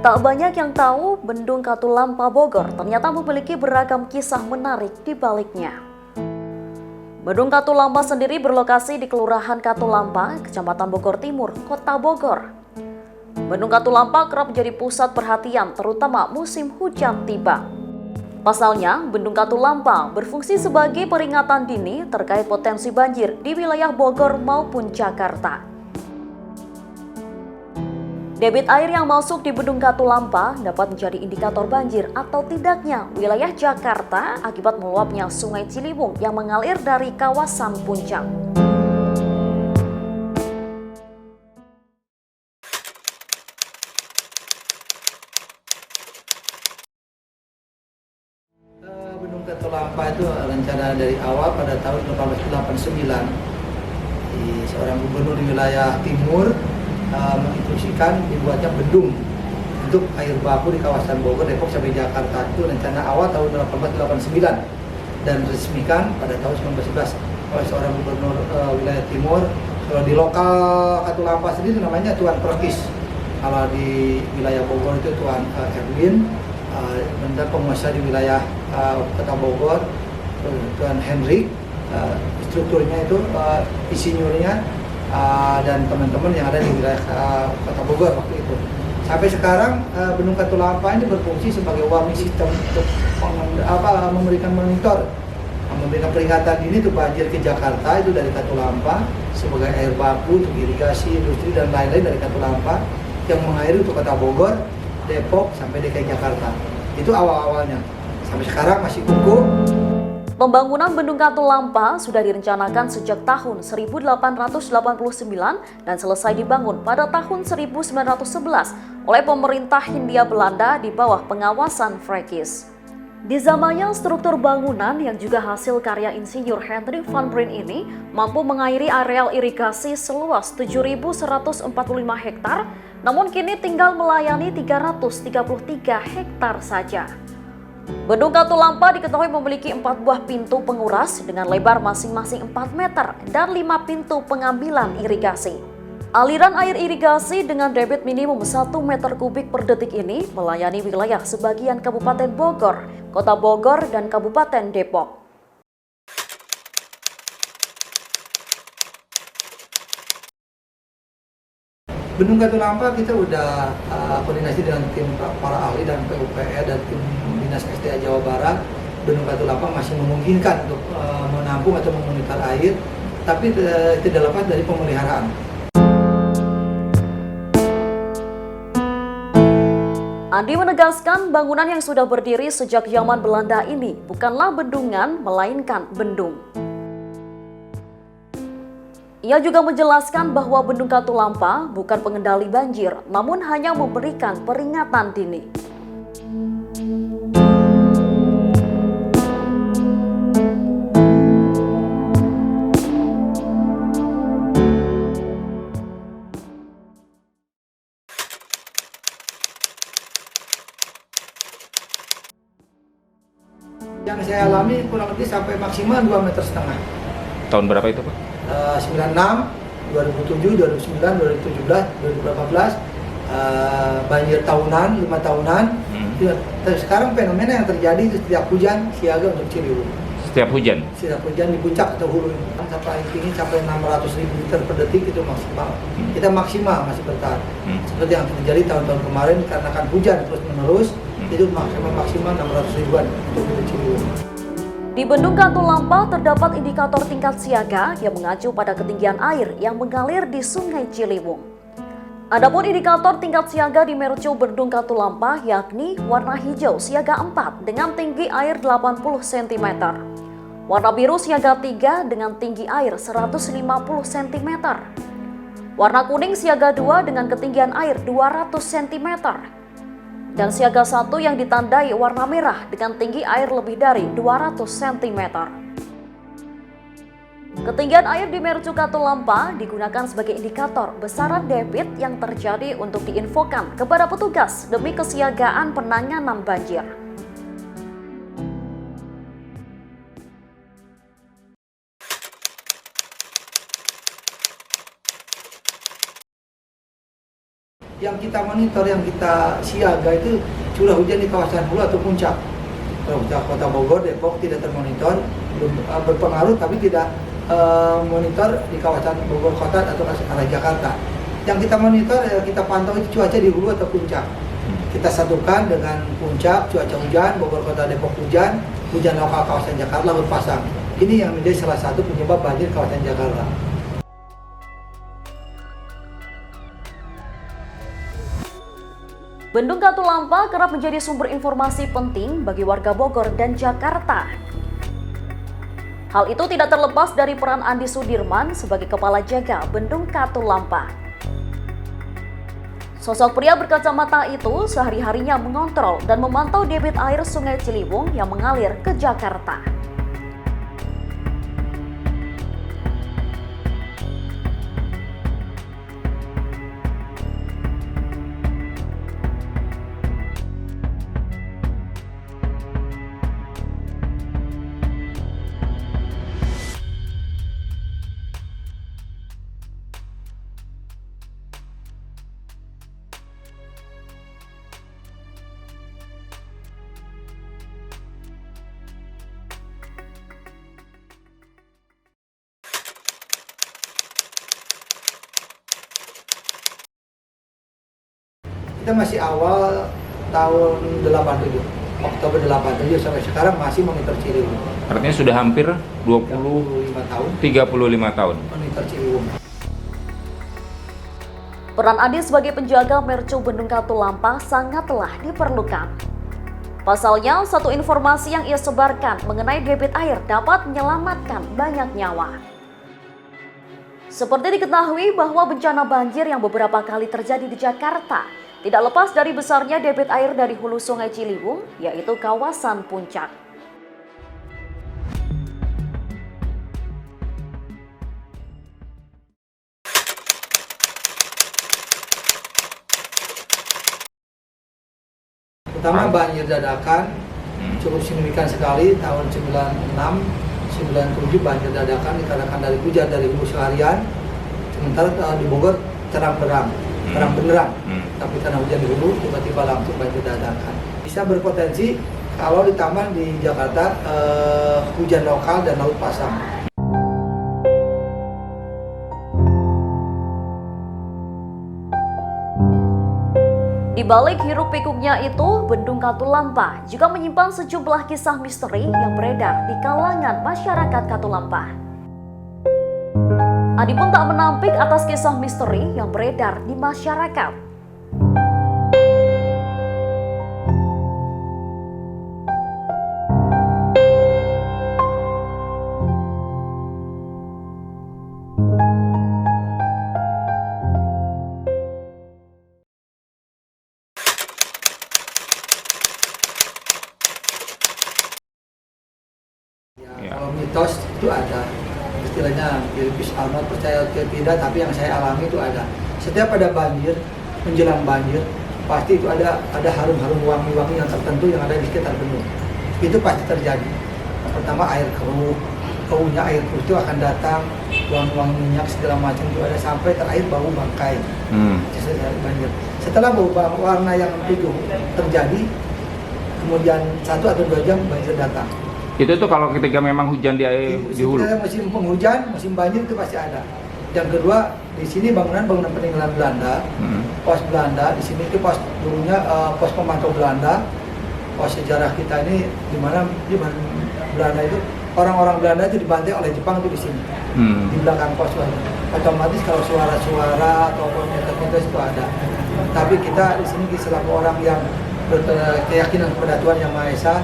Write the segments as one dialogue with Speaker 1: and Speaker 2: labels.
Speaker 1: Tak banyak yang tahu, Bendung Katulampa Bogor ternyata memiliki beragam kisah menarik di baliknya. Bendung Katulampa sendiri berlokasi di Kelurahan Katulampa, Kecamatan Bogor Timur, Kota Bogor. Bendung Katulampa kerap menjadi pusat perhatian, terutama musim hujan tiba. Pasalnya, Bendung Katulampa berfungsi sebagai peringatan dini terkait potensi banjir di wilayah Bogor maupun Jakarta. Debit air yang masuk di Bendung Katulampa dapat menjadi indikator banjir atau tidaknya wilayah Jakarta akibat meluapnya Sungai Ciliwung yang mengalir dari kawasan Puncak.
Speaker 2: Bendung Katulampa itu rencana dari awal pada tahun 1889. Seorang gubernur di wilayah timur menginstruksikan dibuatnya bendung untuk air baku di kawasan Bogor, Depok sampai Jakarta. Itu rencana awal tahun 1889 dan resmikan pada tahun 1911 oleh seorang gubernur wilayah timur. Kalau di lokal Katulampa sendiri namanya Tuan Perkis. Kalau di wilayah Bogor itu Tuan Erwin. Dan penguasa di wilayah Kota Bogor, Tuan Henry. Strukturnya itu insinyurnya dan teman-teman yang ada di wilayah Kota Bogor waktu itu. Sampai sekarang Bendung Katulampa ini berfungsi sebagai warning system untuk memberikan monitor, memberikan peringatan dini untuk banjir ke Jakarta itu dari Katulampa sebagai air baku untuk irigasi, industri dan lain-lain dari Katulampa yang mengairi untuk Kota Bogor, Depok sampai DKI Jakarta. Itu awal-awalnya. Sampai sekarang masih kukuh.
Speaker 1: Pembangunan Bendung Katulampa sudah direncanakan sejak tahun 1889 dan selesai dibangun pada tahun 1911 oleh pemerintah Hindia Belanda di bawah pengawasan Prancis. Di zamannya, struktur bangunan yang juga hasil karya insinyur Hendrik van Brien ini mampu mengairi areal irigasi seluas 7.145 hektar, namun kini tinggal melayani 333 hektar saja. Bendung Katulampa diketahui memiliki 4 buah pintu penguras dengan lebar masing-masing 4 meter dan 5 pintu pengambilan irigasi. Aliran air irigasi dengan debit minimum 1 meter kubik per detik ini melayani wilayah sebagian Kabupaten Bogor, Kota Bogor, dan Kabupaten Depok.
Speaker 2: Bendung Katulampa kita udah koordinasi dengan tim para ahli dan PUPR dan tim Dinas SDA Jawa Barat. Bendung Katulampa masih memungkinkan untuk menampung atau memonitor air, tapi tidak lepas dari pemeliharaan.
Speaker 1: Andi menegaskan bangunan yang sudah berdiri sejak zaman Belanda ini bukanlah bendungan, melainkan bendung. Ia juga menjelaskan bahwa Bendung Katulampa bukan pengendali banjir, namun hanya memberikan peringatan dini.
Speaker 2: Yang saya alami kurang lebih sampai maksimal 2,5 meter.
Speaker 3: Tahun berapa itu, Pak?
Speaker 2: 96, 2007, 2009, 2017, 2018, banjir tahunan, 5 tahunan. Sekarang fenomena yang terjadi itu setiap hujan siaga untuk Ciliwung.
Speaker 3: Setiap hujan?
Speaker 2: Setiap hujan di puncak atau hulu sampai tinggi sampai 600.000 liter per detik itu maksimal. Kita maksimal masih bertahan. Seperti yang terjadi tahun-tahun kemarin karena kan hujan terus menerus itu maksimal 600 ribuan untuk Ciliwung.
Speaker 1: Di Bendung Katulampa terdapat indikator tingkat siaga yang mengacu pada ketinggian air yang mengalir di Sungai Ciliwung. Adapun indikator tingkat siaga di Mercu Bendung Katulampa yakni warna hijau siaga 4 dengan tinggi air 80 cm, warna biru siaga 3 dengan tinggi air 150 cm, warna kuning siaga 2 dengan ketinggian air 200 cm, dan siaga 1 yang ditandai warna merah dengan tinggi air lebih dari 200 cm. Ketinggian air di Mercu Katulampa digunakan sebagai indikator besaran debit yang terjadi untuk diinfokan kepada petugas demi kesiagaan penanganan banjir.
Speaker 2: Yang kita monitor, yang kita siaga itu curah hujan di kawasan hulu atau puncak. Kalau kota Bogor, Depok tidak termonitor, belum berpengaruh, tapi tidak monitor di kawasan Bogor kota atau arah Jakarta. Yang kita monitor, kita pantau itu cuaca di hulu atau puncak. Kita satukan dengan puncak, cuaca hujan, Bogor kota, Depok hujan lokal kawasan Jakarta berpasang. Ini yang menjadi salah satu penyebab banjir kawasan Jakarta.
Speaker 1: Bendung Katulampa kerap menjadi sumber informasi penting bagi warga Bogor dan Jakarta. Hal itu tidak terlepas dari peran Andi Sudirman sebagai kepala jaga Bendung Katulampa. Sosok pria berkacamata itu sehari-harinya mengontrol dan memantau debit air Sungai Ciliwung yang mengalir ke Jakarta.
Speaker 2: Kita masih awal tahun 87, Oktober 87 sampai sekarang masih monitor Ciliwung.
Speaker 3: Artinya sudah hampir
Speaker 2: 35
Speaker 3: tahun
Speaker 2: monitor Ciliwung.
Speaker 1: Peran Andi sebagai penjaga Mercu Bendung Katulampa sangatlah diperlukan. Pasalnya, satu informasi yang ia sebarkan mengenai debit air dapat menyelamatkan banyak nyawa. Seperti diketahui bahwa bencana banjir yang beberapa kali terjadi di Jakarta tidak lepas dari besarnya debit air dari hulu Sungai Ciliwung, yaitu kawasan puncak.
Speaker 2: Pertama banjir dadakan cukup signifikan sekali tahun 96, 97 banjir dadakan dikarenakan dari hujan dari hulu seharian. Sementara di Bogor terang benerang. Tapi karena hujan di hulu tiba-tiba langsung banjir dadakan. Bisa berpotensi kalau ditambah di Jakarta hujan lokal dan laut pasang.
Speaker 1: Di balik hiruk pikuknya itu, Bendung Katulampa juga menyimpan sejumlah kisah misteri yang beredar di kalangan masyarakat Katulampa. Adi pun tak menampik atas kisah misteri yang beredar di masyarakat.
Speaker 2: Kalau mitos itu ada, istilahnya Philippus Arnold percaya atau tidak, tapi yang saya alami itu ada. Setiap ada banjir, menjelang banjir, pasti itu ada harum-harum wangi-wangi yang tertentu yang ada di sekitar bendung. Itu pasti terjadi. Pertama air keruh, baunya air keruh itu akan datang, wangi-wangi minyak segala macam itu ada sampai terakhir bau bangkai. Banjir. Setelah bau warna yang itu terjadi, kemudian 1 atau 2 jam banjir datang.
Speaker 3: Itu tuh kalau ketika memang hujan di hulu.
Speaker 2: Musim penghujan, musim banjir itu pasti ada. Yang kedua, di sini bangunan peninggalan Belanda, pos Belanda. Di sini itu pos dulunya pos pemantau Belanda. Pos sejarah kita ini di mana Belanda itu orang-orang Belanda itu dibantai oleh Jepang itu di sini. Di belakang pos. Otomatis kalau suara-suara ataupun mitos itu ada. Tapi kita di sini selaku orang yang berkeyakinan kepada Tuhan Yang Maha Esa,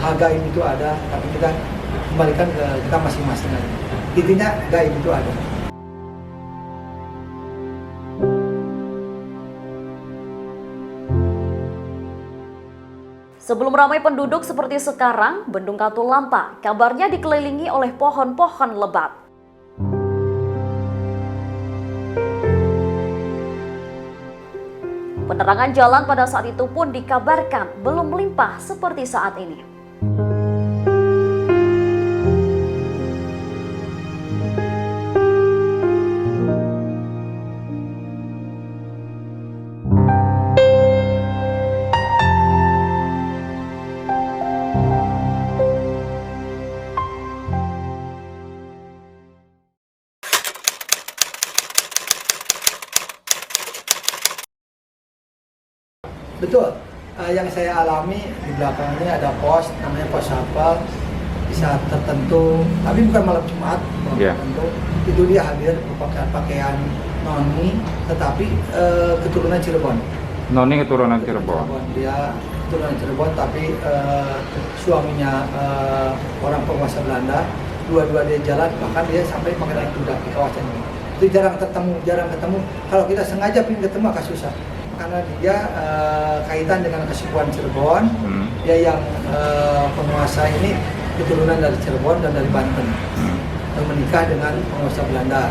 Speaker 2: gaib itu ada, tapi kita kembalikan ke kita masing-masing aja. Intinya gaib itu ada.
Speaker 1: Sebelum ramai penduduk seperti sekarang, Bendung Katulampa kabarnya dikelilingi oleh pohon-pohon lebat. Penerangan jalan pada saat itu pun dikabarkan belum melimpah seperti saat ini.
Speaker 2: Betul. Yang saya alami di belakang ini ada pos, namanya pos sapal. Di saat tertentu, tapi bukan malam Jumat, malam
Speaker 3: Yeah.
Speaker 2: tertentu, itu dia hadir berpakaian pakaian noni, tetapi keturunan Cirebon.
Speaker 3: Noni keturunan Cirebon.
Speaker 2: Dia keturunan Cirebon, tapi suaminya orang penguasa Belanda. Dua-dua dia jalan, bahkan dia sampai pakai naik kuda di kawasan ini. Itu jarang ketemu. Kalau kita sengaja ingin ketemu agak susah. Karena dia kaitan dengan kesukuan Cirebon, dia yang penguasa ini keturunan dari Cirebon dan dari Banten, yang menikah dengan penguasa Belanda.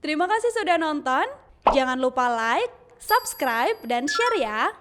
Speaker 4: Terima kasih sudah nonton. Jangan lupa like, subscribe, dan share ya.